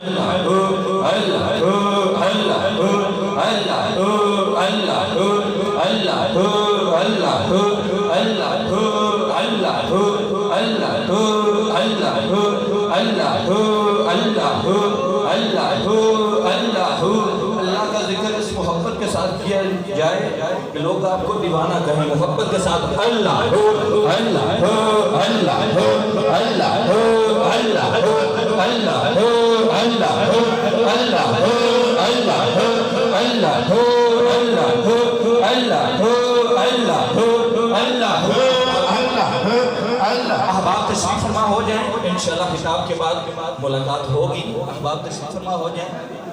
اللہ کا ذکر اس محبت کے ساتھ کیا جائے کہ لوگ آپ کو دیوانہ کہیں، محبت کے ساتھ اللہ اللہ اللہ اللہ اللہ اللہ اللہ احباب تشریف فرما ہو جائیں، انشاءاللہ خطاب کے بعد ملاقات ہوگی. احباب تشریف فرما ہو جائیں.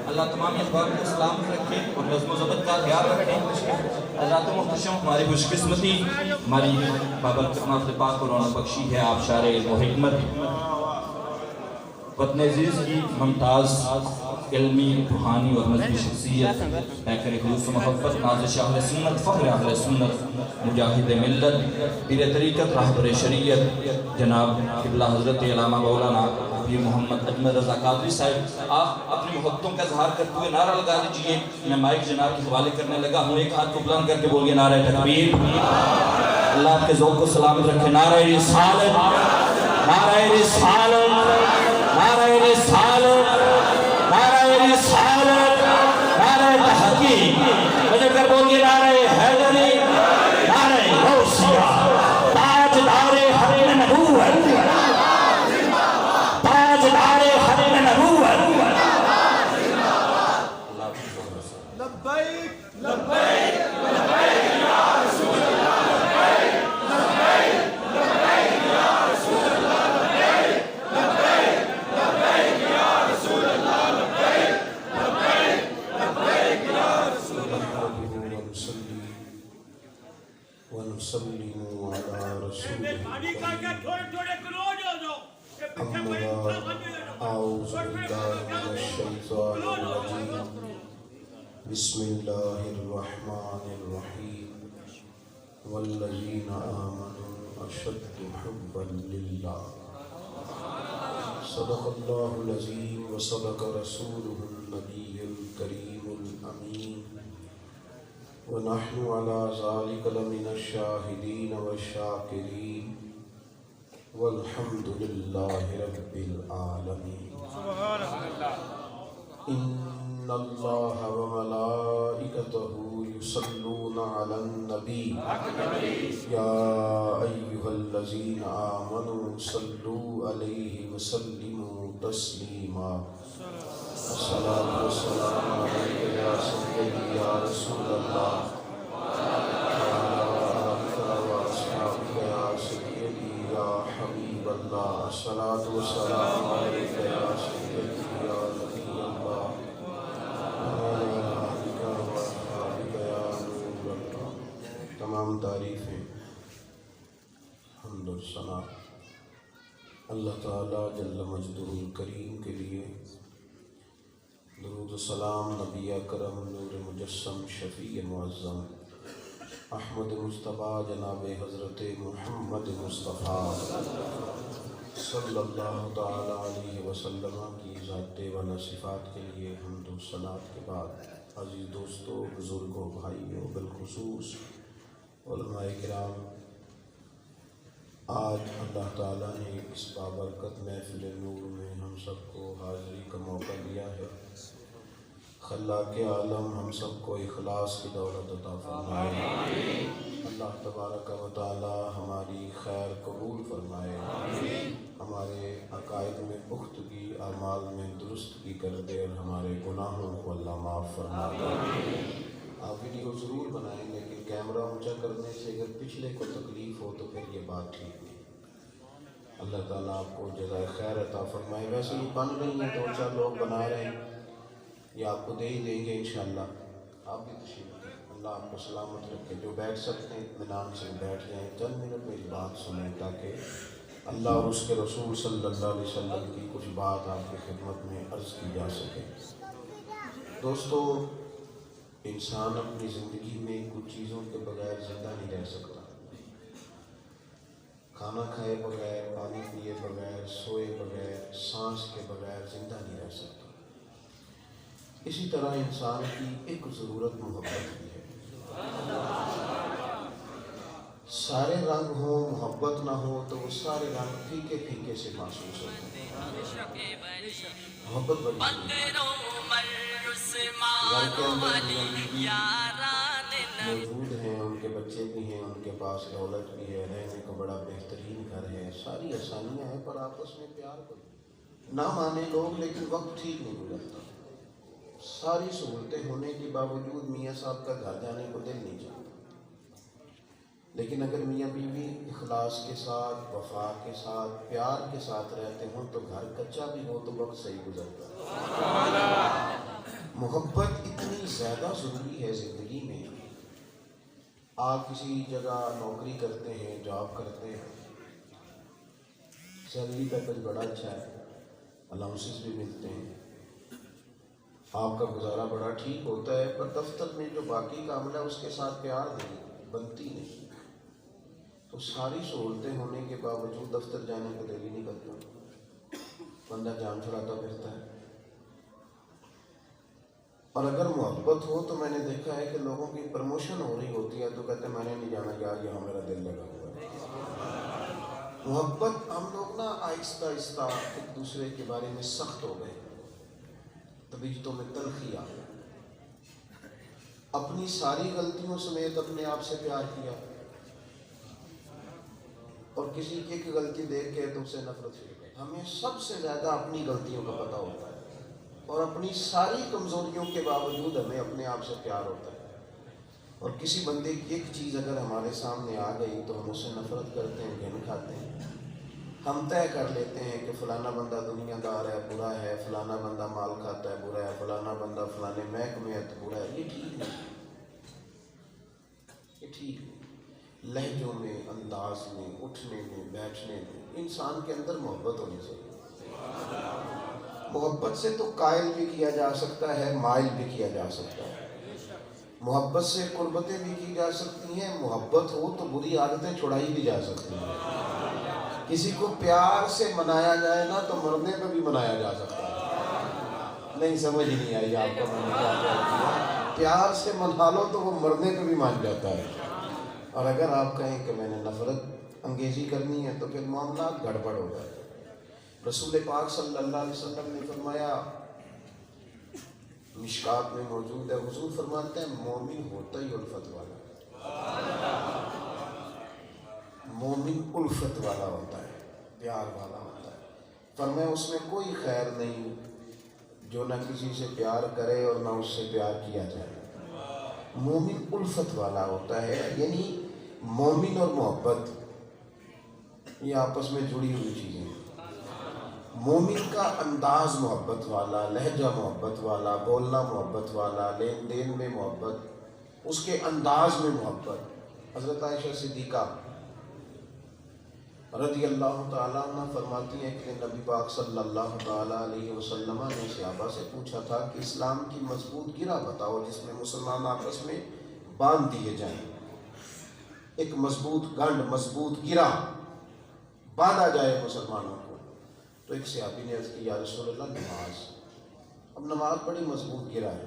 اللہ تمام احباب کو سلامت رکھے اور نظم و ضبط کا خیال رکھیں. حضرات محتشم، ہماری خوش قسمتی ہماری بابرکت نافذ پاک کو رونق بخشی ہے. آپ شاعر علم و حکمت، وطن عزیز کی ممتاز علمی، روحانی اور مذہبی شخصیت، پیکر خلوص و محبت، نازش اہل سنت، فخر اہل سنت، مجاہد ملت، پیر طریقت، راہبر شریعت، جناب قبلہ حضرت علامہ مولانا پیر محمد اجمل رضا قادری صاحب، آپ اپنی محبتوں کا اظہار کرتے ہوئے نعرہ لگا دیجئے. میں مائک جناب کے حوالے کرنے لگا ہوں. ایک ہاتھ کو بلند کر کے بولیے نعرہ تکبیر. اللہ آپ کے ذوق کو سلامت رکھے. نعرہ رسالت، نعرہ رسالت، نعرہ رسالت، نعرہ رسالت، نعرہ تحقیق. مجھے کر بولیے نعرہ حیدری، نعرہ غوثیہ، تاجدار حرم نبوت، تاجدار حرم نبوت. لبیک لبیک لبیک یا رسول اللہ، لبیک لبیک لبیک یا رسول اللہ، لبیک لبیک لبیک یا رسول اللہ، لبیک لبیک لبیک یا رسول اللہ. ونسلم على رسوله أما أعوذ بالله من الشيطان الرجيم. بسم الله الرحمن الرحيم. والذين آمنوا أشد حبا لله. صدق الله العظيم وصدق رسوله النبي الكريم الأمين. ونحن على ذلك لمن الشاهدين والشاكرين والحمد لله رب العالمين. إن الله وملائكته يصلون على النبي يا أيها الذين آمنوا صلوا عليه وسلموا تسليما. الصلاة والسلام عليك يا سيدي يا رسول الله وعلى آلك وأصحابك يا سيدي يا حبيب الله. الصلاة والسلام عليك يا سيدي يا نبي الله وعلى آلك وأصحابك يا نور الله. تمام تعریفیں، حمد و ثنا اللہ تعالیٰ جل مجدہ الکریم کے لیے. درود و سلام نبی اکرم نور مجسم شفیع معظم احمد مصطفیٰ جناب حضرت محمد مصطفیٰ صلی اللہ تعالیٰ علیہ وسلم کی ذات و صفات کے لیے حمد و ثناء کے بعد، عزیز دوستوں، بزرگوں، بھائیوں، بالخصوص علماء کرام، آج اللہ تعالیٰ نے اس بابرکت محفل نور میں ہم سب کو حاضری کا موقع دیا ہے. خلاق عالم ہم سب کو اخلاص کی دولت عطا فرمائے. اللہ تبارک و تعالی ہماری خیر قبول فرمائے. ہمارے عقائد میں پختگی، اعمال میں درستگی کر دے اور ہمارے گناہوں کو اللہ معاف فرما دے. آپ ویڈیو ضرور بنائیں، لیکن کیمرہ اونچا کرنے سے اگر پچھلے کو تکلیف ہو تو پھر یہ بات ٹھیک نہیں. اللہ تعالیٰ آپ کو جزائے خیر عطا فرمائے. ویسے یہ بن رہی ہیں، دو چار لوگ بنا رہے ہیں، یہ آپ کو دے ہی دیں گے انشاءاللہ. آپ بھی تشریف رکھیں. اللہ آپ کو سلامت رکھے. جو بیٹھ سکتے ہیں اطمینان سے بیٹھ جائیں، چند منٹ میری بات سنیں تاکہ اللہ اور اس کے رسول صلی اللہ علیہ وسلم کی کچھ بات آپ کی خدمت میں عرض کی جا سکے. دوستو، انسان اپنی زندگی میں کچھ چیزوں کے بغیر زندہ نہیں رہ سکتا. کھانا کھائے بغیر، پانی پیے بغیر، سوئے بغیر، سانس کے بغیر زندہ نہیں رہ سکتا. اسی طرح انسان کی ایک ضرورت محبت کی ہے۔ سارے رنگ ہوں محبت نہ ہو تو وہ سارے رنگ پھیکے پھیکے سے محسوس ہوتے ہیں۔ محبت بڑی گھر کے اندر موجود ہیں، ان کے بچے بھی ہیں، ان کے پاس دولت بھی ہے، رہنے کا بڑا بہترین گھر ہے، ساری آسانیاں ہیں، پر آپس میں پیار کوئی نہ مانے لوگ، لیکن وقت ٹھیک نہیں گزرتا۔ ساری سہولتیں ہونے کے باوجود میاں صاحب کا گھر جانے کو دل نہیں چاہتا، لیکن اگر میاں بیوی اخلاص کے ساتھ، وفا کے ساتھ، پیار کے ساتھ رہتے ہوں تو گھر کچا بھی ہو تو وقت صحیح گزرتا ہے۔ محبت اتنی زیادہ ضروری ہے زندگی میں۔ آپ کسی جگہ نوکری کرتے ہیں، جاب کرتے ہیں، سیلری پیکج بڑا اچھا ہے، الاؤنسز بھی ملتے ہیں، آپ کا گزارا بڑا ٹھیک ہوتا ہے، پر دفتر میں جو باقی کام ہے اس کے ساتھ پیار نہیں بنتی نہیں، تو ساری سہولتیں ہونے کے باوجود دفتر جانے کو دل ہی نہیں کرتا، بندہ جان چھڑاتا پھرتا ہے۔ اور اگر محبت ہو تو میں نے دیکھا ہے کہ لوگوں کی پروموشن ہو رہی ہوتی ہے تو کہتے ہیں میں نے نہیں جانا یار، یہاں میرا دل لگا ہوا ہے۔ محبت ہم لوگ نا آہستہ آہستہ ایک دوسرے کے بارے میں سخت ہو گئے، طبیعتوں میں تلخی آ گئی، اپنی ساری غلطیوں سمیت اپنے آپ سے پیار کیا، اور کسی کی ایک غلطی دیکھ کے تو اسے نفرت شروع کی۔ ہمیں سب سے زیادہ اپنی غلطیوں کا پتہ ہوتا ہے، اور اپنی ساری کمزوریوں کے باوجود ہمیں اپنے آپ سے پیار ہوتا ہے، اور کسی بندے کی ایک چیز اگر ہمارے سامنے آ گئی تو ہم اسے نفرت کرتے ہیں، گھن کھاتے ہیں، ہم طے کر لیتے ہیں کہ فلانا بندہ دنیا دار ہے، برا ہے، فلانا بندہ مال کھاتا ہے، برا ہے، فلانا بندہ فلانے محکمے ہے تو برا ہے۔ یہ ٹھیک نہیں، یہ ٹھیک نہیں۔ لہجوں میں، انداز میں، اٹھنے میں، بیٹھنے میں انسان کے اندر محبت ہونی چاہیے۔ محبت سے تو قائل بھی کیا جا سکتا ہے، مائل بھی کیا جا سکتا ہے، محبت سے قربتیں بھی کی جا سکتی ہیں، محبت ہو تو بری عادتیں چھڑائی بھی جا سکتی ہیں۔ کسی کو پیار سے منایا جائے نا تو مرنے پہ بھی منایا جا سکتا ہے۔ نہیں سمجھ نہیں آئی آپ کو میں نے کیا کیا؟ پیار سے منا لو تو وہ مرنے پہ بھی مان جاتا ہے، اور اگر آپ کہیں کہ میں نے نفرت انگیزی کرنی ہے تو پھر معاملات گڑبڑ ہو جائے۔ رسول پاک صلی اللہ علیہ وسلم نے فرمایا، مشکات میں موجود ہے، حضور فرماتے ہیں مومن ہوتا ہی الفت والا، مومن الفت والا ہوتا ہے، پیار والا ہوتا ہے۔ فرمایا اس میں کوئی خیر نہیں جو نہ کسی سے پیار کرے اور نہ اس سے پیار کیا جائے۔ مومن الفت والا ہوتا ہے، یعنی مومن اور محبت یہ آپس میں جڑی ہوئی چیزیں ہیں۔ مومن کا انداز محبت والا، لہجہ محبت والا، بولنا محبت والا، لین دین میں محبت، اس کے انداز میں محبت۔ حضرت عائشہ صدیقہ رضی اللہ تعالیٰ عنہ فرماتی ہیں کہ نبی پاک صلی اللہ تعالیٰ علیہ وسلم نے صحابہ سے پوچھا تھا کہ اسلام کی مضبوط گرہ بتاؤ جس میں مسلمان آپس میں باندھ دیے جائیں، ایک مضبوط گنڈ، مضبوط گرہ باندھا جائے مسلمانوں کو۔ تو ایک صحابی نے عرض کی یا رسول اللہ نماز۔ اب نماز بڑی مضبوط گرہ ہے،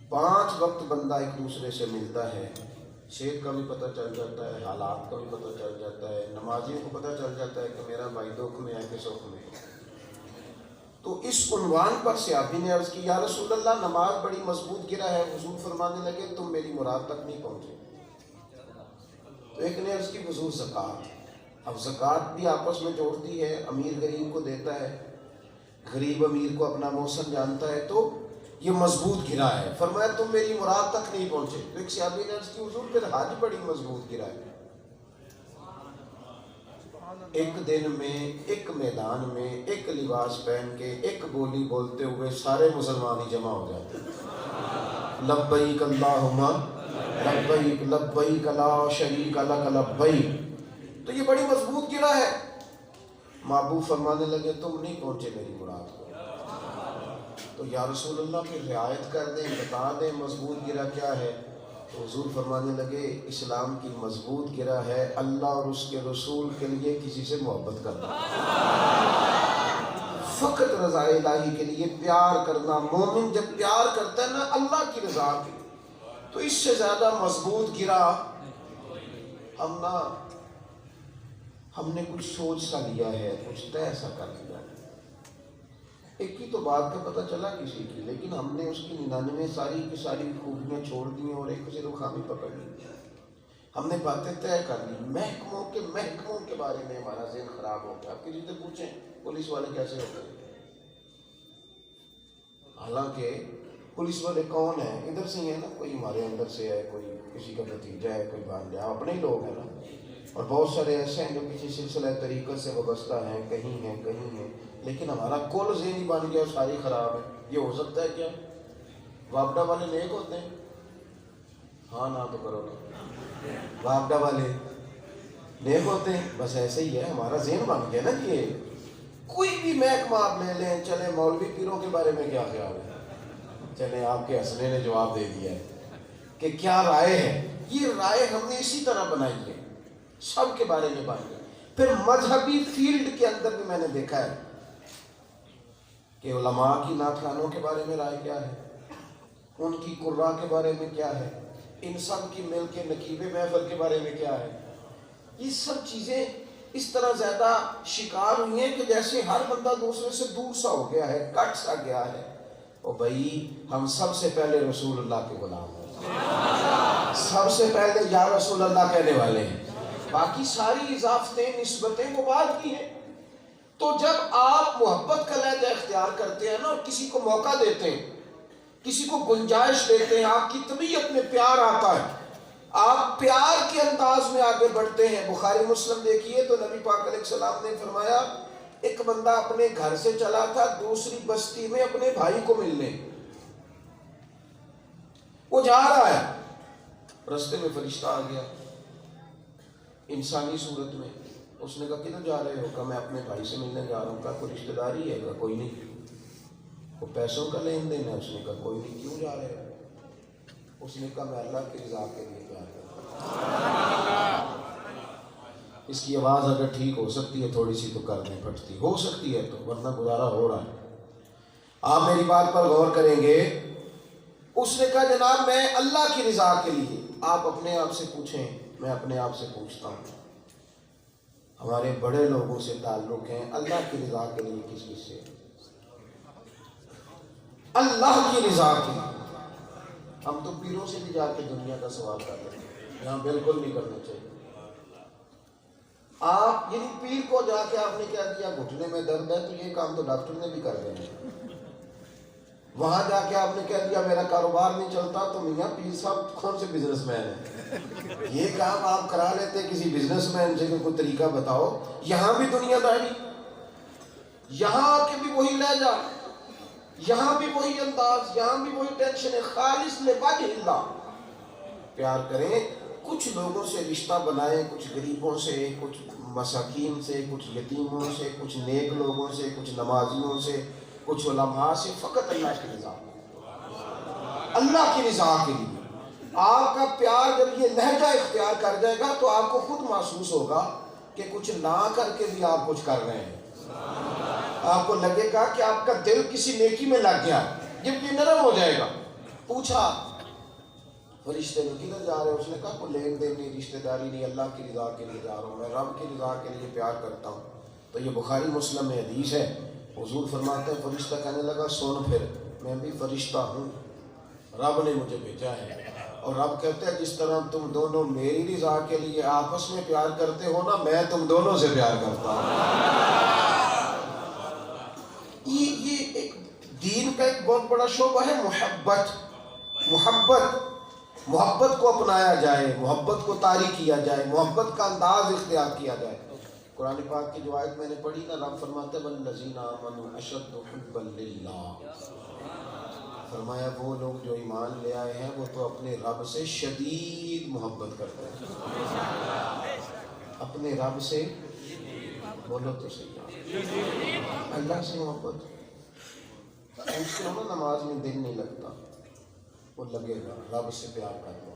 5 وقت بندہ ایک دوسرے سے ملتا ہے، صحت کا بھی پتہ چل جاتا ہے، حالات کا بھی پتہ چل جاتا ہے، نمازیوں کو پتہ چل جاتا ہے کہ میرا بھائی دکھ میں ہے کہ سکھ میں ہے۔ تو اس عنوان پر صحابی نے عرض کی یا رسول اللہ نماز بڑی مضبوط گرہ ہے، حضور فرمانے لگے تم میری مراد تک نہیں پہنچے۔ تو ایک نے عرض کی حضور زکوٰۃ۔ اب زکوٰۃ بھی آپس میں جوڑتی ہے، امیر غریب کو دیتا ہے، غریب امیر کو اپنا محسن جانتا ہے، تو یہ مضبوط گرہ ہے۔ فرمایا تم میری مراد تک نہیں پہنچے۔ تو ایک صحابی نے عرض کی حضور پھر حج بڑی مضبوط گرہ ہے۔ ایک دن میں، ایک میدان میں، ایک لباس پہن کے، ایک بولی بولتے ہوئے سارے مسلمان ہی جمع ہو جاتے ہیں۔ لبیک اللہم لبیک لبیک لا شریک لک لبیک۔ تو یہ بڑی مضبوط گرہ ہے۔ محبوب فرمانے لگے تم نہیں پہنچے میری مراد کو۔ تو یا رسول اللہ پھر رعایت کر دیں، بتا دیں مضبوط گرہ کیا ہے۔ تو حضور فرمانے لگے اسلام کی مضبوط گرہ ہے اللہ اور اس کے رسول کے لیے کسی سے محبت کرنا، فقط رضا الہی کے لیے پیار کرنا. مومن جب پیار کرتا ہے نا اللہ کی رضا کے لیے، تو اس سے زیادہ مضبوط گرا ہم نے کچھ سوچ سا لیا ہے، کچھ طے سا کر لیا ہے. ایک کی تو بات کا پتہ چلا کسی کی، لیکن ہم نے اس کی 99 ساری کی ساری خوبیاں چھوڑ دی ہیں اور ایک صرف خامی پکڑ لی. ہم نے باتیں طے کر لی. محکموں کے بارے میں ہمارا ذہن خراب ہو گیا. آپ کسی سے پوچھیں پولیس والے کیسے ہوتے ہیں؟ حالانکہ پولیس والے کون ہیں؟ ادھر سے ہی ہے نا، کوئی ہمارے اندر سے ہے، کوئی کسی کا بھتیجا ہے، کوئی بھانجا، اپنے ہی لوگ ہیں نا. اور بہت سارے ایسے ہیں جو کسی سلسلہ طریقت سے وابستہ ہیں، کہیں ہیں، لیکن ہمارا کل ذہن ہی بن گیا ساری خراب ہے. یہ ہو سکتا ہے کیا؟ وابڈا والے نیک ہوتے ہیں؟ ہاں نہ تو کرو نا. وابڈا والے نیک ہوتے ہیں؟ بس ایسے ہی ہے، ہمارا ذہن بن گیا نا کہ کوئی بھی محکمہ آپ لے لیں. چلیں مولوی پیروں کے بارے میں کیا خیال ہے؟ چلیں آپ کے حسنے نے جواب دے دیا ہے کہ کیا رائے ہے. یہ رائے ہم نے اسی طرح بنائی ہے، سب کے بارے میں بات ہے. پھر مذہبی فیلڈ کے اندر بھی میں نے دیکھا ہے کہ علماء کی نعت خوانوں کے بارے میں رائے کیا ہے، ان کی قرآ کے بارے میں کیا ہے، ان سب کی مل کے نقیب محفل کے بارے میں کیا ہے. یہ سب چیزیں اس طرح زیادہ شکار ہوئی ہیں کہ جیسے ہر بندہ دوسرے سے دور سا ہو گیا ہے، کٹ سا گیا ہے. اور بھائی ہم سب سے پہلے رسول اللہ کے غلام ہیں، سب سے پہلے یا رسول اللہ کہنے والے ہیں. باقی ساری اضافتیں نسبتیں وہ بعد کی ہیں. تو جب آپ محبت کا لہجہ اختیار کرتے ہیں نا، اور کسی کو موقع دیتے ہیں، کسی کو گنجائش دیتے ہیں، آپ کی طبیعت میں پیار آتا ہے، آپ پیار کے انداز میں آگے بڑھتے ہیں. بخاری مسلم دیکھیے تو نبی پاک علیہ السلام نے فرمایا ایک بندہ اپنے گھر سے چلا تھا دوسری بستی میں اپنے بھائی کو ملنے. وہ جا رہا ہے، رستے میں فرشتہ آ گیا انسانی صورت میں. اس نے کہا کدھر جا رہے ہو؟ کہا میں اپنے بھائی سے ملنے جا رہا ہوں. کہا کوئی رشتہ داری ہے؟ کہا کوئی نہیں. وہ پیسوں کا لین دین ہے؟ اس نے کہا کوئی نہیں. کیوں جا رہے ہو؟ اس نے کہا میں اللہ کی رضا کے لیے پیار کرتا ہوں. اس کی آواز اگر ٹھیک ہو سکتی ہے تھوڑی سی تو کر دیں، پھٹتی ہو سکتی ہے تو، ورنہ گزارا ہو رہا ہے. آپ میری بات پر غور کریں گے. اس نے کہا جناب میں اللہ کی رضا کے لیے. آپ اپنے آپ سے پوچھیں، میں اپنے آپ سے پوچھتا ہوں، ہمارے بڑے لوگوں سے تعلق ہیں اللہ کی رضا کے لیے کس کس سے؟ اللہ کی رضا کے لیے. ہم تو پیروں سے بھی جا کے دنیا کا سوال کر رہے ہیں، یہاں بالکل نہیں کرنا چاہیے. آپ یعنی پیر کو جا کے آپ نے کہہ دیا گھٹنے میں درد ہے، تو یہ کام تو ڈاکٹر نے بھی کر دینا. وہاں جا کے آپ نے کہہ دیا میرا کاروبار نہیں چلتا، تو میاں پیر صاحب کون سے بزنس مین ہیں؟ یہ کام آپ کرا لیتے کسی بزنس مین سے کہ کوئی طریقہ بتاؤ. یہاں بھی دنیا داری، یہاں آ کے بھی وہی لہجہ، یہاں بھی وہی انداز، یہاں بھی وہی ٹینشن ہے. خالص لوجہ اللہ پیار کریں. کچھ لوگوں سے رشتہ بنائیں، کچھ غریبوں سے، کچھ مساکین سے، کچھ یتیموں سے، کچھ نیک لوگوں سے، کچھ نمازیوں سے، کچھ علماء سے، فقط اللہ کی رضا، اللہ کی رضا کے لیے. آپ کا پیار جب یہ لہجہ اختیار کر جائے گا تو آپ کو خود محسوس ہوگا کہ کچھ نہ کر کے بھی آپ کچھ کر رہے ہیں. آپ کو لگے گا کہ آپ کا دل کسی نیکی میں لگ گیا، جب یہ نرم ہو جائے گا. پوچھا فرشتے نے کدھر جا رہے ہو؟ اس نے کہا کوئی لین دین نہیں، رشتہ داری نہیں، اللہ کی رضا کے لیے جا رہا ہوں، میں رب کی رضا کے لیے پیار کرتا ہوں. تو یہ بخاری مسلم میں حدیث ہے. حضور فرماتے ہیں فرشتہ کہنے لگا سن پھر میں بھی فرشتہ ہوں، رب نے مجھے بھیجا ہے. اور رب کہتے ہیں جس طرح تم دونوں میری رضا کے لیے آپس میں پیار کرتے ہو نا، میں تم دونوں سے پیار کرتا ہوں. یہ ایک دین کا ایک بہت بڑا شعبہ ہے محبت کو اپنایا جائے، محبت کو طاری کیا جائے، محبت کا انداز اختیار کیا جائے. قرآن پاک کی جو آیت میں نے پڑھی نا، رب فرماتے ہیں والذین آمنوا اشد حبا للہ. فرمایا وہ لوگ جو ایمان لے آئے ہیں وہ تو اپنے رب سے شدید محبت کرتے ہیں. اپنے رب سے بولو تو صحیح، اللہ سے محبت. اس سے نا نماز میں دل نہیں لگتا، وہ لگے گا رب سے پیار کرنا.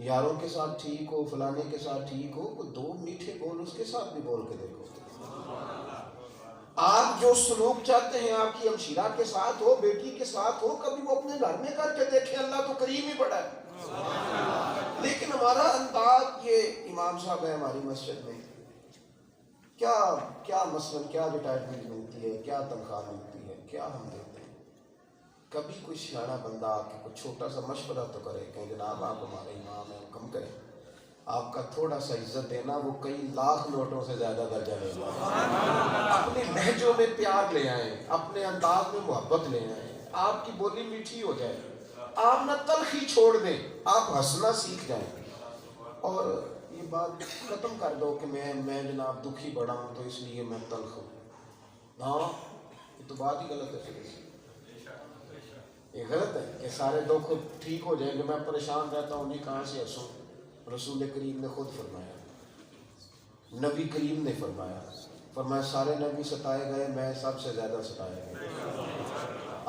یاروں کے ساتھ ٹھیک ہو، فلانے کے ساتھ ٹھیک ہو، کوئی دو میٹھے بول اس کے ساتھ بھی بول کے دیکھو۔ آپ جو سلوک چاہتے ہیں آپ کی ہمشیرہ کے ساتھ ہو، بیٹی کے ساتھ ہو، کبھی وہ اپنے گھر میں کر کے دیکھیں، اللہ تو کریم ہی بڑا ہے۔ لیکن ہمارا انداز، یہ امام صاحب ہے ہماری مسجد میں، کیا مثلاً کیا ریٹائرمنٹ ملتی ہے، کیا تنخواہ ملتی ہے، کیا ہم دیتے ہیں؟ کبھی کوئی سیاڑا بندہ آپ کو چھوٹا سا مشورہ تو کرے کہ جناب آپ ہمارے امام ہیں، کم کریں، آپ کا تھوڑا سا عزت دینا وہ کئی لاکھ نوٹوں سے زیادہ درجہ لے گا۔ اپنی لہجوں میں پیار لے آئیں، اپنے انداز میں محبت لے آئیں، آپ کی بولی میٹھی ہو جائے، آپ نہ تلخی چھوڑ دیں، آپ ہنسنا سیکھ جائیں، اور یہ بات ختم کر دو کہ میں جناب دکھی بڑا ہوں تو اس لیے میں تلخ ہوں۔ ہاں، یہ تو بات ہی غلط ہے۔ پھر یہ غلط ہے کہ سارے دکھ ٹھیک ہو جائیں کہ میں پریشان رہتا ہوں، نہیں کہاں سے ہنسوں۔ رسول کریم نے خود فرمایا، نبی کریم نے فرمایا سارے نبی ستائے گئے، میں سب سے زیادہ ستایا گیا۔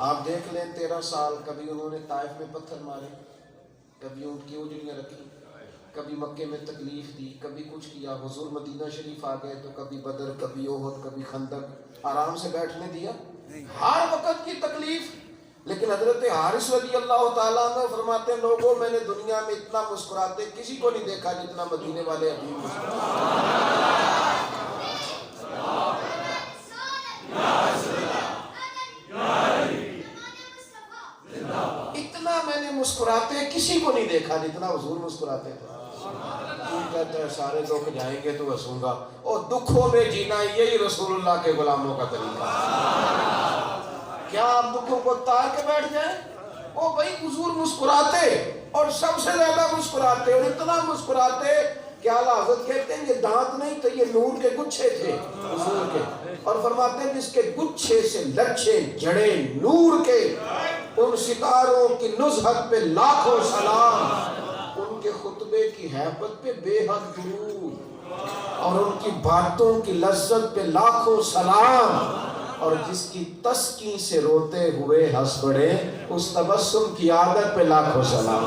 آپ دیکھ لیں 13 سال کبھی انہوں نے طائف میں پتھر مارے، کبھی اونٹ کی اجڑیاں رکھی، کبھی مکے میں تکلیف دی، کبھی کچھ کیا۔ حضور مدینہ شریف آ گئے تو کبھی بدر، کبھی احد، کبھی خندق، آرام سے بیٹھنے دیا؟ ہر وقت کی تکلیف۔ لیکن حضرت حارث رضی اللہ تعالیٰ عنہ فرماتے ہیں لوگوں میں نے دنیا میں اتنا مسکراتے کسی کو نہیں دیکھا جتنا مدینے والے حبیب مسکراتے۔ اتنا میں نے مسکراتے کسی کو نہیں دیکھا جتنا حضور مسکراتے تھے۔ تو کہتا ہے سارے دکھ جائیں گے تو ہنسوں گا، اور دکھوں میں جینا یہی رسول اللہ کے غلاموں کا طریقہ ہے۔ کیا آپ دکھوں کو تار کے بیٹھ جائیں؟ او بھائی حضور مسکراتے، اور سب سے زیادہ مسکراتے، اور اتنا مسکراتے کہ اعلیٰ حضرت کہتے ہیں یہ دانت نہیں تھے، یہ نور کے گچھے تھے حضور کے، اور فرماتے ہیں جس کے گچھے سے لچھے جڑے نور کے، ان ستاروں کی نزہت پہ لاکھوں سلام، ان کے خطبے کی ہیبت پہ بے حد درود، اور ان کی باتوں کی لذت پہ لاکھوں سلام، اور جس کی تسکین سے روتے ہوئے ہنس پڑے اس تبسم کی عادت پہ لاکھوں سلام۔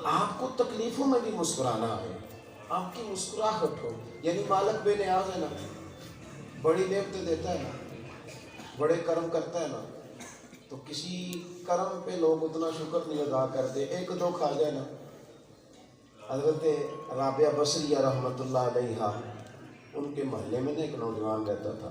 آپ کو تکلیفوں میں بھی مسکرانا ہے، آپ کی مسکراہٹ ہو، یعنی مالک بے نیاز ہے نا، بڑی نعمتیں دیتا ہے نا، بڑے کرم کرتا ہے نا، تو کسی کرم پہ لوگ اتنا شکر نہیں ادا کرتے۔ ایک دو کھا جائے نا، حضرت رابعہ بصریہ رحمۃ اللہ علیہا، ان کے محلے میں ایک نوجوان رہتا تھا۔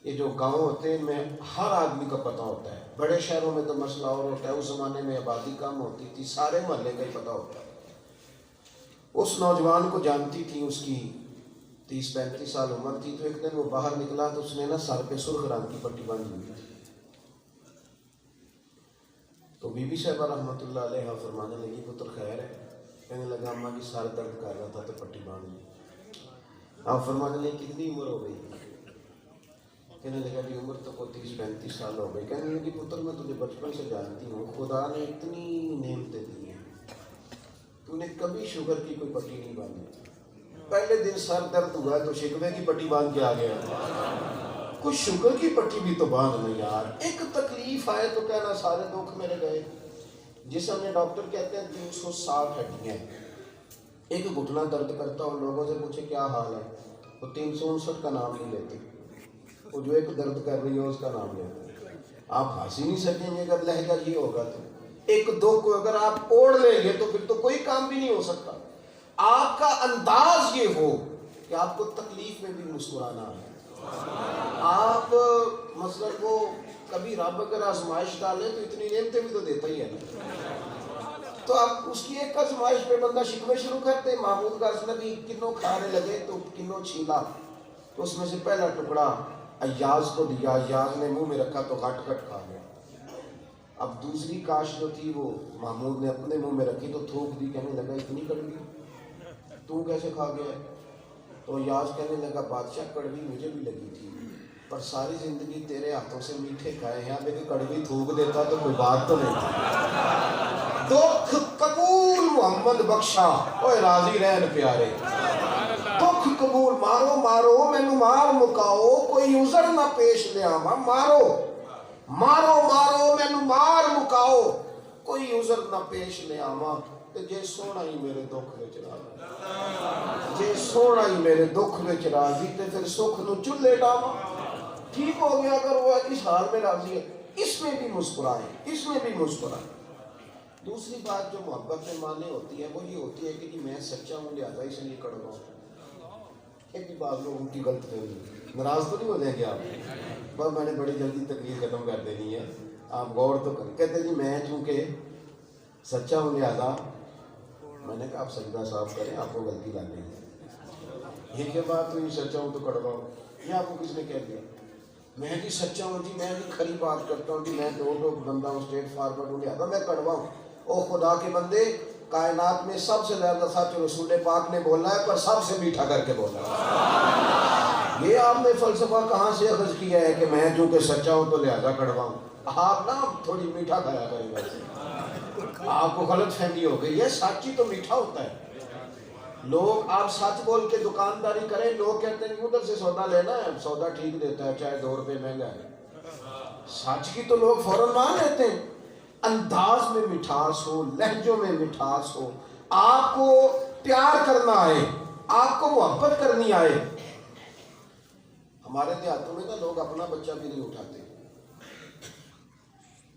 یہ جو گاؤں ہوتے ہیں ان میں ہر آدمی کا پتہ ہوتا ہے، بڑے شہروں میں تو مسئلہ اور ہوتا ہے، اس زمانے میں آبادی کم ہوتی تھی، سارے محلے کا ہی پتہ ہوتا ہے۔ اس نوجوان کو جانتی تھی، اس کی 30-35 سال عمر تھی، تو ایک دن وہ باہر نکلا تو اس نے نا سر پہ سرخ رنگ کی پٹی باندھی ہوئی تھی۔ تو بی بی صاحبہ رحمۃ اللہ علیہ فرمانے لگی پتر خیر ہے؟ کہنے لگا اماں جی سر درد کر رہا تھا تو پٹی باندھ لی۔ آپ فرمانے لگی کتنی عمر ہو گئی؟ کہنے لگا جی عمر تو کوئی 30-35 سال ہو گئی۔ کہنے لگی پتر میں تجھے بچپن سے جانتی ہوں، خدا نے اتنی نعمتیں دی ہیں، تو نے کبھی شوگر کی کوئی پٹی نہیں باندھی، پہلے دن سر درد ہوا ہے تو شکوے کی پٹی باندھ کے آ گیا، کچھ شوگر کی پٹی بھی تو باندھ نہیں یار۔ ایک تکلیف آئے تو کہنا سارے دکھ میرے گئے۔ جسم میں ڈاکٹر کہتے ہیں 360 ہڈیاں، ایک گھٹنا درد کرتا اور لوگوں سے پوچھے کیا حال ہے، وہ 359 کا نام نہیں لیتے، وہ جو ایک درد کر رہی ہے اس کا نام لیتے۔ آپ ہنس ہی نہیں سکیں گے اگر لہجہ یہ ہوگا تو۔ ایک دو کو اگر آپ اوڑھ لیں گے تو پھر تو کوئی کام بھی نہیں ہو سکتا۔ آپ کا انداز یہ ہو کہ آپ کو تکلیف میں بھی مسکرانا ہے۔ آپ مثلا وہ کبھی رب اگر آزمائش ڈالے تو اتنی نعمتیں بھی تو دیتا ہی ہے نا، تو اب اس کی ایک آزمائش پہ بندہ شکوے شروع کرتے ہیں۔ محمود غازی نبی کنوں کھانے لگے تو کنوں چھیلا، تو اس میں سے پہلا ٹکڑا ایاز کو دیا، ایاز نے منہ میں رکھا تو گھٹ گھٹ کھا گیا۔ اب دوسری کاش جو تھی وہ محمود نے اپنے منہ میں رکھی تو تھوک دی، کہنے لگا اتنی کڑوی تو کیسے کھا گیا؟ تو ایاز کہنے لگا بادشاہ کڑوی مجھے بھی لگی تھی، پر ساری زندگی تیرے ہاتھوں سے میٹھے کھائے ہیں، اب ایک کڑوی تھوک دیتا تو کوئی بات تو نہیں تھی۔ دکھ قبول محمد بخشا، اوے راضی رہن پیارے، دکھ قبول، مارو مارو مینو مار مکاؤ، کوئی عذر نہ پیش لیا، مارو مارو مارو مینو مار مکاؤ، کوئی کوئی عذر نہ پیش لے آواں تے جے سونا ہی میرے دکھ وچ راضی، جے سونا ہی میرے دکھ وچ راضی تے پھر سکھ نو چلے ڈاواں۔ ٹھیک ہو گیا اگر وہ اس حال میں راضی ہے، اس میں بھی مسکرائیں، اس میں بھی مسکرائیں۔ دوسری بات جو محبت میں مانے ہوتی ہے وہ یہ ہوتی ہے کہ جی میں سچا ہوں لہٰذا اس لیے کڑوا ہوں۔ ایک بھی بات لوگوں کی غلط فہمی، ناراض تو نہیں ہو جائیں گے آپ؟ بس میں نے بڑی جلدی تقریر ختم کر دینی ہے، آپ غور تو کریں۔ کہتے جی میں چونکہ سچا ہوں لہٰذا، میں نے کہا آپ سجدہ صاف کریں، آپ کو غلطی لگ گئی ہے۔ یہ کیا بات ہوئی سچا ہوں تو کڑوا ہوں؟ یہ آپ کو کس نے کہہ دیا؟ میں بھی سچا ہوں جی، میں بھی کھری بات کرتا ہوں جی، میں دو بندہ ہوں، اسٹریٹ فارورڈ ہوں لہٰذا میں کڑوا ہوں۔ او خدا کے بندے، کائنات میں سب سے زیادہ سچ رسول پاک نے بولا ہے، پر سب سے میٹھا کر کے بولا ہے۔ یہ آپ نے فلسفہ کہاں سے اخذ کیا ہے کہ میں چونکہ سچا ہوں تو لہٰذا کڑوا ہوں؟ آپ نا تھوڑی میٹھا کھایا کریں ویسے، آپ کو غلط فہمی ہو گئی ہے، سچ ہی تو میٹھا ہوتا ہے۔ لوگ آپ سچ بول کے دکانداری کریں، لوگ کہتے ہیں ادھر سے سودا لینا ہے، سودا ٹھیک دیتا ہے چاہے 2 روپے مہنگا ہے۔ سچ کی تو لوگ فوراً مان لیتے ہیں۔ انداز میں مٹھاس ہو، لہجوں میں مٹھاس ہو، آپ کو پیار کرنا آئے، آپ کو محبت کرنی آئے۔ ہمارے دیہاتوں میں تو لوگ اپنا بچہ بھی نہیں اٹھاتے،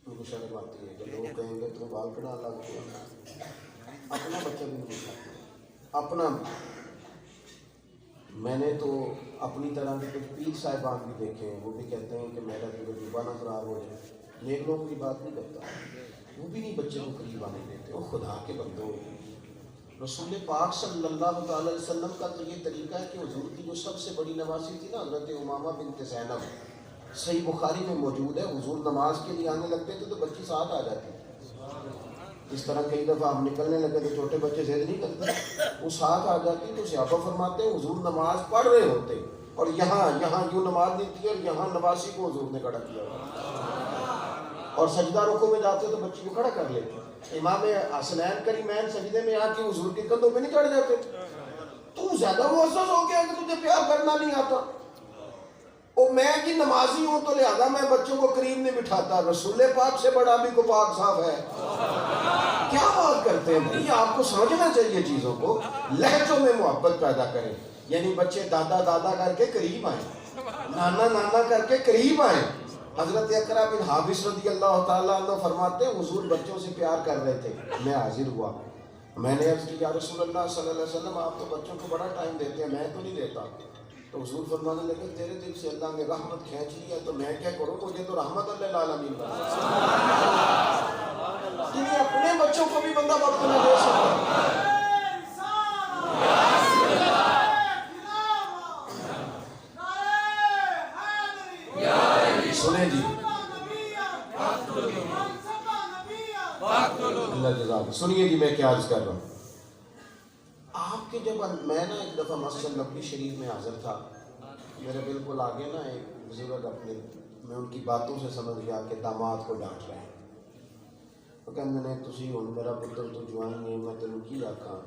ان کو شرم آتی ہے کہ لوگ کہیں گے تم بال کٹا لگتے ہیں، اپنا بچہ بھی نہیں اٹھاتے، اپنا۔ میں نے تو اپنی طرح کے کچھ پیر صاحبان بھی دیکھے ہیں، وہ بھی کہتے ہیں کہ میرا تجربہ نہ خراب ہو جائے، نیک لوگوں کی بات نہیں کرتا، وہ بھی نہیں بچے کو قریب آنے دیتے۔ وہ خدا کے بندوں، رسول پاک صلی اللہ تعالی علیہ وسلم کا تو یہ طریقہ ہے کہ حضور کی جو سب سے بڑی نواسی تھی نا، حضرت امامہ بنت زینب، صحیح بخاری میں موجود ہے، حضور نماز کے لیے آنے لگتے تھے تو بچی ساتھ آ جاتی۔ اس طرح کئی دفعہ ہم نکلنے لگے تو چھوٹے بچے ضد نہیں کرتے، وہ ساتھ آ جاتی تو صحابہ فرماتے ہیں حضور نماز پڑھ رہے ہوتے اور یہاں یوں نماز نہیں تھی اور یہاں نواسی کو حضور نے کھڑا کیا، اور سجدہ رکوع میں جاتے تو بچی کو کھڑا کر لیتے۔ امام حسنین کریمین سجدے میں آ کے حضور کے کندھوں پہ نہیں چڑھ جاتے؟ تو زیادہ محسوس ہو گیا کہ تجھے پیار کرنا نہیں آتا۔ اور میں جی نمازی ہوں تو لہذا میں بچوں کو قریب نہیں بٹھاتا، رسول پاک سے بڑا بھی کو پاک صاف ہے۔ کیا بات کرتے ہیں بھائی، آپ کو سمجھنا چاہیے چیزوں کو، لہجوں میں محبت پیدا کریں، یعنی بچے دادا دادا کر کے قریب آئیں، نانا نانا کر کے قریب آئیں۔ حضرت اقرا بن حابس رضی اللہ تعالیٰ عنہ فرماتے ہیں حضور بچوں سے پیار کر رہے تھے، میں حاضر ہوا، میں نے عرض کی یا رسول اللہ صلی اللہ علیہ وسلم آپ تو بچوں کو بڑا ٹائم دیتے ہیں، میں تو نہیں دیتا۔ تو حضور فرمانے لگے تیرے دل سے اللہ نے رحمت کھینچ لی ہے تو میں کیا کروں، مجھے تو رحمت اللہ العالمین بنا۔ کہ اپنے بچوں کو بھی بندہ وقت نہ دے سکتا۔ سنیں جی، اللہ جزاک، سنیے جی میں کیا عرض کر رہا ہوں۔ آپ کے جب میں نا ایک دفعہ مسجد نبوی شریف میں حاضر تھا، میرے بالکل آگے نا ایک بزرگ اپنے، میں ان کی باتوں سے سمجھ گیا کہ داماد کو ڈانٹ رہے ہیں۔ وہ کہنے نے تسی ہن میرا پتر تو جوان ہے، میں تینوں کی آکھاں،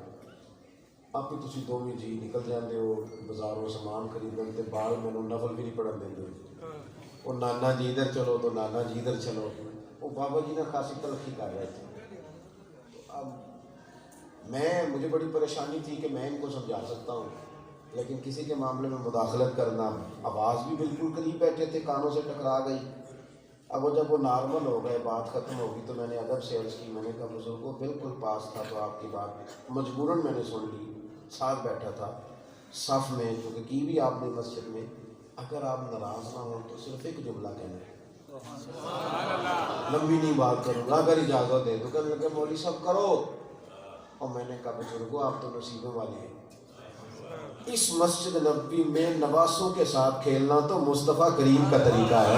آپ ہی تسی دوویں جی نکل جاندے ہو بازاروں سامان خریدن تے بال مینوں نفل بھی نہیں پڑھن دیندے، وہ نانا جی ادھر چلو تو نانا جی ادھر چلو۔ وہ بابا جی نے خاصی تلخی کر رہے تھے۔ اب مجھے بڑی پریشانی تھی کہ میں ان کو سمجھا سکتا ہوں لیکن کسی کے معاملے میں مداخلت کرنا، آواز بھی بالکل قریب بیٹھے تھے، کانوں سے ٹکرا گئی۔ اب جب وہ نارمل ہو گئے، بات ختم ہو گئی تو میں نے ادب سے عرض کی، میں نے کہا بزرگوں بالکل پاس تھا تو آپ کی بات مجبوراً میں نے سن لی، ساتھ بیٹھا تھا صف میں، کیونکہ کی بھی آپ نے مسجد میں، اگر آپ ناراض نہ ہوں تو صرف ایک جملہ کہنا ہے، لمبی نہیں بات کروں گا، اگر اجازت دے تو کہنے لگے مولوی صاحب کرو۔ اور میں نے کہا بزرگوں آپ تو نصیبوں والے ہیں، اس مسجد نبوی میں نواسوں کے ساتھ کھیلنا تو مصطفیٰ کریم کا طریقہ ہے۔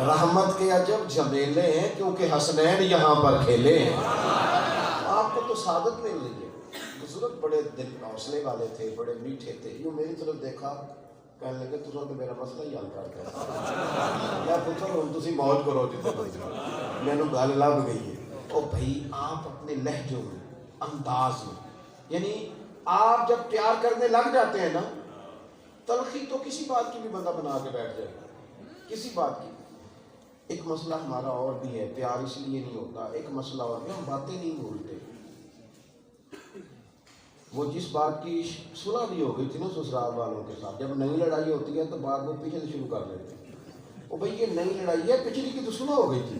رحمت کے عجب جھمیلے ہیں کیونکہ حسنین یہاں پر کھیلے ہیں۔ آپ کو تو سعادت مل رہی ہے۔ بزرگ بڑے دل حوصلے والے تھے، بڑے میٹھے تھے، یوں میری طرف دیکھا، کہنے لگے تُساں تو میرا مسئلہ ہی حل کر دیا، میں پتر ہوں تسی موج کرو جتنے میں نے گل لگ گئی ہے۔ او بھائی آپ اپنے لہجوں میں، انداز میں، یعنی آپ جب پیار کرنے لگ جاتے ہیں نا، تلخی تو کسی بات کی بھی بندہ بنا کے بیٹھ جائے گا، کسی بات کی۔ ایک مسئلہ ہمارا اور بھی ہے، پیار اس لیے نہیں ہوتا، ایک مسئلہ اور بھی، ہم باتیں نہیں بھولتے۔ وہ جس بات کی صلح بھی ہو گئی تھی نا سسرال والوں کے ساتھ، جب نئی لڑائی ہوتی ہے تو بات وہ پیچھے سے شروع کر دیتے ہیں، وہ بھائی یہ نئی لڑائی ہے، پچھلی کی تو صلح ہو گئی تھی،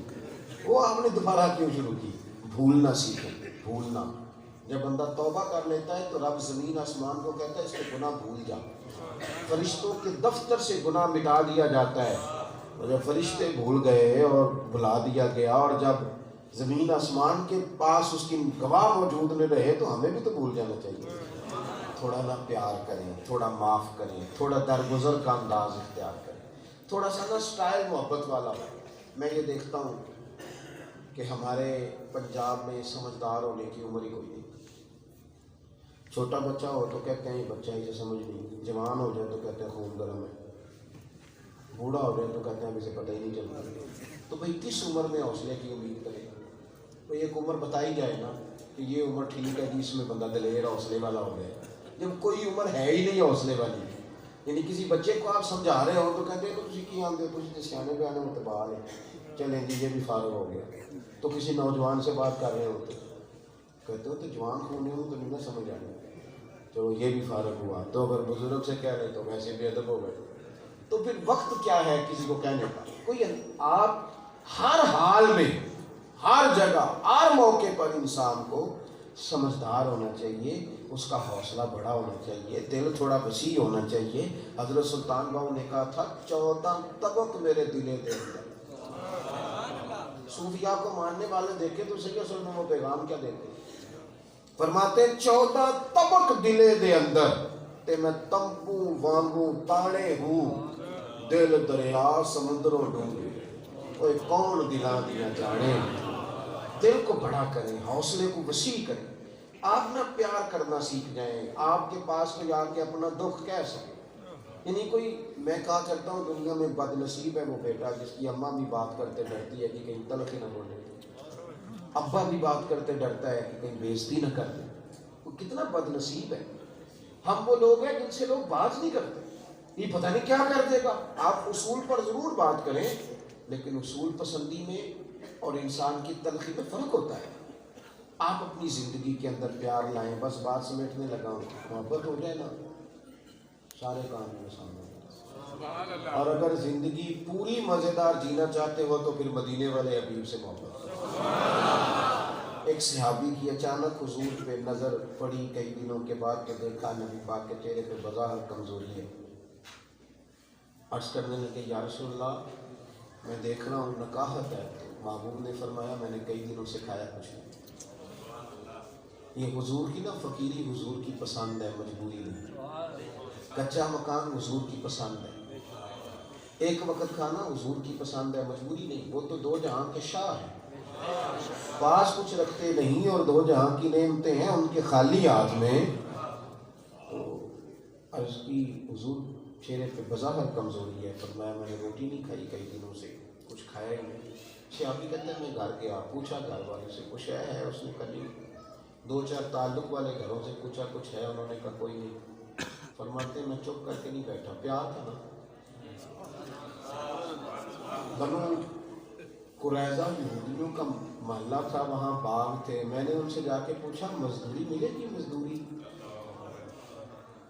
وہ آپ نے دوبارہ کیوں شروع کی؟ بھولنا سیکھیں، بھولنا۔ جب بندہ توبہ کر لیتا ہے تو رب زمین آسمان کو کہتا ہے اس کے گناہ بھول جا، فرشتوں کے دفتر سے گناہ مٹا دیا جاتا ہے، اور جب فرشتے بھول گئے اور بھلا دیا گیا، اور جب زمین آسمان کے پاس اس کی گواہ موجود نہیں رہے تو ہمیں بھی تو بھول جانا چاہیے۔ تھوڑا نا پیار کریں، تھوڑا معاف کریں، تھوڑا درگزر کا انداز اختیار کریں، تھوڑا سا نا سٹائل محبت والا ہو۔ میں یہ دیکھتا ہوں کہ ہمارے پنجاب میں سمجھدار ہونے کی عمر ہی کوئی نہیں۔ چھوٹا بچہ ہو تو کہتے ہیں یہ بچہ اسے سمجھ نہیں، جوان ہو جائے تو کہتے ہیں خون گرم ہے، بوڑھا ہو جائے تو کہتے ہیں اب اسے پتہ ہی نہیں چلتا۔ تو بھئی کس عمر میں حوصلے کی امید کرے؟ تو ایک عمر بتائی جائے نا کہ یہ عمر ٹھیک ہے کہ اس میں بندہ دلیر حوصلے والا ہو گیا، جب کوئی عمر ہے ہی نہیں حوصلے والی۔ یعنی کسی بچے کو آپ سمجھا رہے ہو تو کہتے ہیں تو تسی کی آندے ہو، تسی سیانے بیانے متبال ہے، چلیں جی یہ بھی فارغ ہو گیا۔ تو کسی نوجوان سے بات کر رہے ہو تو کہتے ہو تو جوان ہونے ہوں تو نہیں نہ سمجھ آنے، تو یہ بھی فارغ ہوا۔ تو اگر بزرگ سے کہہ رہے تو ویسے بے ادب ہو گئے۔ تو پھر وقت کیا ہے کسی کو کہنے کا؟ کوئی آپ ہر حال میں، ہر جگہ، ہر موقع پر انسان کو سمجھدار ہونا چاہیے، اس کا حوصلہ بڑا ہونا چاہیے، دل تھوڑا وسیع ہونا چاہیے۔ حضرت سلطان باؤ نے کہا تھا 14 طبق میرے دلے دے اندر۔ صوفیاء کو ماننے والے دیکھے تو صحیح، اصل میں وہ پیغام کیا دیتے ہیں؟ فرماتے 14 طبق دلے دے اندر تے میں تمبو وانگو تاڑے ہوں، دل دریا سمندروں ڈونگے۔ اوے کون دلاں دیا جانے؟ دل کو بڑا کریں، حوصلے کو وسیع کریں۔ آپ نہ پیار کرنا سیکھ جائیں، آپ کے پاس کوئی آ کے اپنا دکھ کہہ سکے۔ یعنی کوئی، میں کہا کرتا ہوں دنیا میں بد نصیب ہے وہ بیٹا جس کی اماں بھی بات کرتے ڈرتی ہے کہ کہیں تلخ نہ بولے، ابا بھی بات کرتے ڈرتا ہے کہ کہیں بےزتی نہ کر دے۔ وہ کتنا بد نصیب ہے۔ ہم وہ لوگ ہیں جن سے لوگ بات نہیں کرتے، یہ پتہ نہیں کیا کر دے گا۔ آپ اصول پر ضرور بات کریں، لیکن اصول پسندی میں اور انسان کی تلخی میں فرق ہوتا ہے۔ آپ اپنی زندگی کے اندر پیار لائیں، بس بات سمیٹنے لگا ہوں، محبت ہو جائے نا سارے کام میں آسان ہو جائے۔ اور اگر زندگی پوری مزیدار جینا چاہتے ہو تو پھر مدینے والے حبیب سے محبت کرو۔ ایک صحابی کی اچانک حضور پہ نظر پڑی کئی دنوں کے بعد، تو دیکھا نبی پاک کے چہرے پہ بظاہر کمزوری ہے۔ عرض کرنے لگے یا رسول اللہ میں دیکھ رہا ہوں نکاحت ہے۔ محبوب نے فرمایا میں نے کئی دنوں سے کھایا کچھ نہیں۔ یہ حضور کی نا فقیری حضور کی پسند ہے، مجبوری نہیں۔ کچا مکان حضور کی پسند ہے، ایک وقت کھانا حضور کی پسند ہے، مجبوری نہیں۔ وہ تو دو جہاں کے شاہ ہیں، پاس کچھ رکھتے نہیں اور دو جہاں کی نعمتیں ہیں ان کے خالی ہاتھ میں۔ تو عرض کی حضور چہرے پہ بظاہر کمزوری ہے۔ فرمایا میں نے روٹی نہیں کھائی کئی دنوں سے، کچھ کھایا ہی نہیں۔ صحابی کہتے ہیں میں گھر گیا، پوچھا گھر والے سے کچھ ہے؟ اس نے کہا نہیں۔ دو چار تعلق والے گھروں سے پوچھا کچھ ہے؟ انہوں نے کہا کوئی نہیں۔ فرماتے میں چپ کر کے نہیں بیٹھا، پیار تھا نا۔ بنو قریظہ یہودیوں کا محلہ تھا، وہاں باغ تھے، میں نے ان سے جا کے پوچھا مزدوری ملے گی؟ مزدوری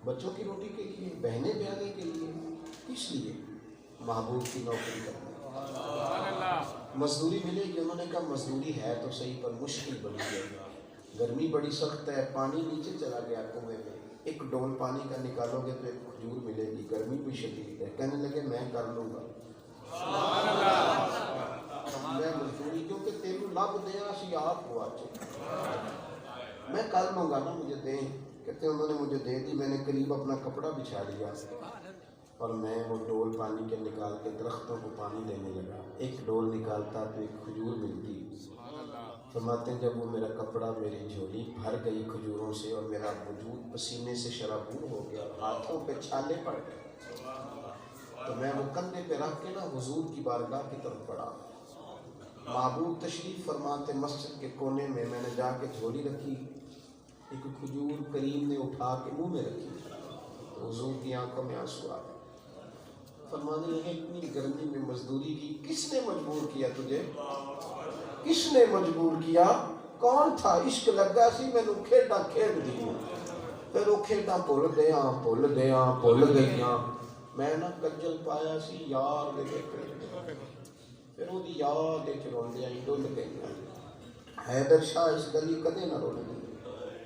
بچوں کی روٹی کے لیے، بہنیں بیانے کے لیے، کس لیے؟ محبوب کی نوکری کرنا۔ مزدوری ملے گی؟ انہوں نے کہا مزدوری ہے تو صحیح پر مشکل بڑی ہے، گرمی بڑی سخت ہے، پانی نیچے چلا گیا کنویں میں، ایک ڈول پانی کا نکالو گے تو ایک کھجور ملے گی، گرمی بھی شدید ہے۔ کہنے لگے میں کر لوں گا میں مزدوری، کیونکہ تیرو لب دیا سی آپ ہوا میں کر لوں گا نا، مجھے دیں۔ کہتے ہیں انہوں نے مجھے دے دی، میں نے قریب اپنا کپڑا بچھا لیا اور میں وہ ڈول پانی کے نکال کے درختوں کو پانی دینے لگا۔ ایک ڈول نکالتا تو ایک کھجور ملتی۔ فرماتے ہیں جب وہ میرا کپڑا میری جھولی بھر گئی کھجوروں سے اور میرا وجود پسینے سے شرابور ہو گیا، ہاتھوں پہ چھالے پڑ گئے، تو میں وہ کندھے پہ رکھ کے نا حضور کی بارگاہ کی طرف پڑا۔ محبوب تشریف فرماتے مسجد کے کونے میں، میں نے جا کے جھولی رکھی، ایک کھجور کریم نے اٹھا کے منہ میں رکھی، تو حضور کی آنکھوں میں آنسو آ گئے۔ فرمانے لگے اتنی گرمی میں مزدوری کی کس نے مجبور کیا تجھے؟ کس نے مجبور کیا؟ کون تھا؟ عشق لگا سی مینوں کھیڈا کھیڈ دیا، پھر وہ کھیڈا بھول گئیاں، میں نہ کجل پایا سی یار دے پھر وہ یاد روندیاں ڈل گئیاں۔ حیدر شاہ اس گلی کدے نہ رول گئی،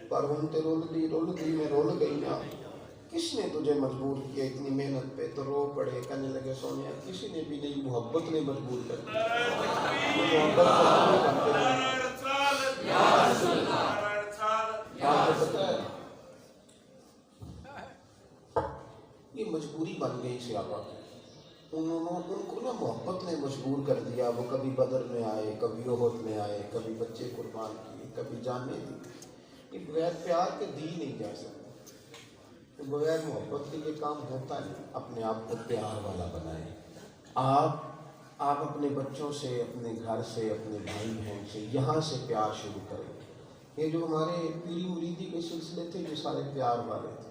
پر ہن تے رول دی میں رول گئیاں۔ کس نے تجھے مجبور کیا اتنی محنت پہ؟ تو رو پڑے کہنے لگے سونیا کسی نے بھی نہیں، محبت نے مجبور کر دیا۔ یہ مجبوری بن گئی صحابہ کی، ان کو نا محبت نے مجبور کر دیا۔ وہ کبھی بدر میں آئے، کبھی احد میں آئے، کبھی بچے قربان کیے، کبھی جانیں دی۔ یہ بغیر پیار کے دی نہیں جا سکتا، بغیر محبت کے یہ کام ہوتا نہیں۔ اپنے آپ کو پیار والا بنائیں۔ آپ اپنے بچوں سے، اپنے گھر سے، اپنے بھائی بہن سے یہاں سے پیار شروع کریں۔ یہ جو ہمارے پیری مریدی کے سلسلے تھے یہ سارے پیار والے تھے۔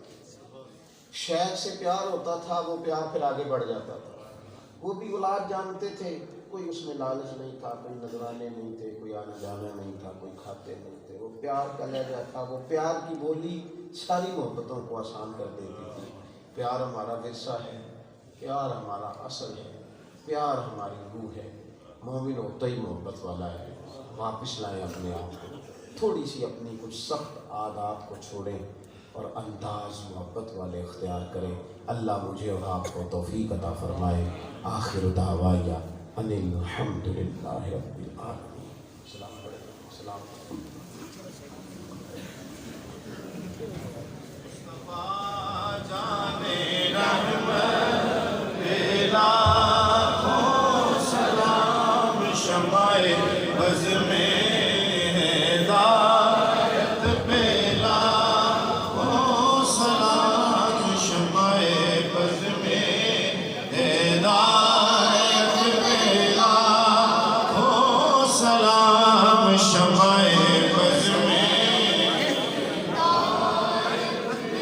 شیخ سے پیار ہوتا تھا، وہ پیار پھر آگے بڑھ جاتا تھا۔ وہ بھی اولاد جانتے تھے، کوئی اس میں لالچ نہیں تھا، کوئی نذرانے نہیں تھے، کوئی آنا جانا نہیں تھا، کوئی کھاتے نہیں تھے۔ وہ پیار کا لہجہ تھا، وہ پیار کی بولی ساری محبتوں کو آسان کر دیتی تھی۔ پیار ہمارا ورثہ ہے، پیار ہمارا اصل ہے، پیار ہماری روح ہے۔ مومن ہوتا ہی محبت والا ہے۔ واپس لائیں اپنے آپ کو، تھوڑی سی اپنی کچھ سخت عادات کو چھوڑیں اور انداز محبت والے اختیار کریں۔ اللہ مجھے اور آپ کو توفیق عطا فرمائے۔ آخر دعوایا ان الحمد للہ رب العالمین۔ السلام علیکم۔ السلام علیکم۔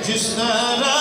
جس طرح